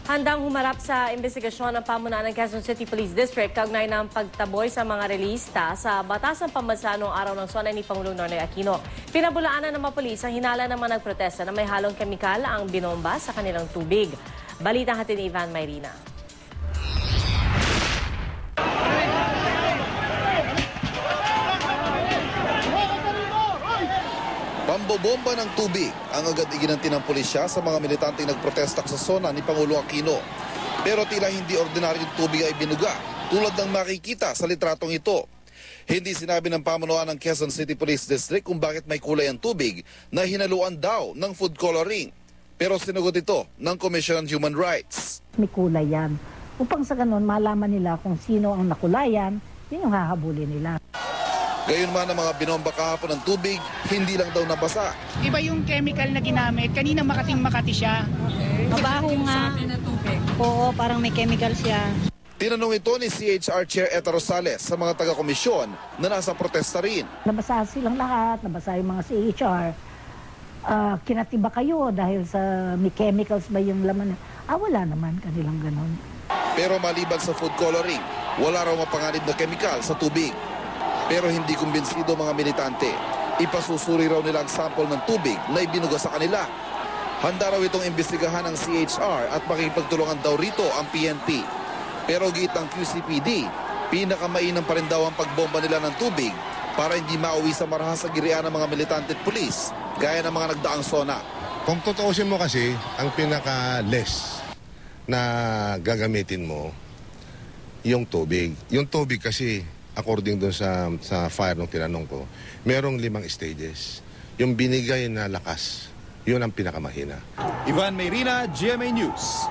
Handang humarap sa investigasyon ng pamunuan ng Quezon City Police District kaugnay ng pagtaboy sa mga relista sa Batasang Pambansa noong araw ng SONA ni Pangulong Noynoy Aquino. Pinabulaanan ng mga pulis ang hinala ng mga nagprotesta na may halong kemikal ang binomba sa kanilang tubig. Balita hatid ni Ivan Mayrina. Pambobomba ng tubig ang agad iginanti ng pulisya sa mga militanteng nagprotesta sa SONA ni Pangulong Aquino. Pero tila hindi ordinaryong tubig ay binuga, tulad ng makikita sa litratong ito. Hindi sinabi ng pamunuan ng Quezon City Police District kung bakit may kulay ang tubig na hinaluan daw ng food coloring. Pero sinugot ito ng Commission on Human Rights. May kulay yan. Upang sa ganun malaman nila kung sino ang nakulayan, yun yung hahabulin nila. Gayunman ang mga binomba kahapon ng tubig, hindi lang daw nabasa. Iba yung chemical na ginamit. Kanina Makati siya. Mabaho nga. Oo, parang may chemical siya. Tinanong ito ni CHR Chair Eta Rosales sa mga taga-komisyon na nasa protesta rin. Nabasa silang lahat, nabasa yung mga CHR. Kinatiba kayo dahil sa may chemicals ba yung laman? Wala naman kanilang ganun. Pero maliban sa food coloring, wala raw mapanganib na chemical sa tubig. Pero hindi kumbinsido mga militante. Ipasusuri raw nila ang sample ng tubig na ibinuga sa kanila. Handa raw itong imbestigahan ng CHR at makikipagtulungan daw rito ang PNP. Pero git ng QCPD, pinakamainam pa rin daw ang pagbomba nila ng tubig para hindi mauwi sa marahas sa girian ng mga militante at pulis, gaya ng mga nagdaang SONA. Kung tutuusin mo kasi, ang pinaka-less na gagamitin mo, yung tubig. Yung tubig kasi, according doon sa fire nung tinanong ko, merong 5 stages. Yung binigay na lakas, yun ang pinakamahina. Ivan Mayrina, GMA News.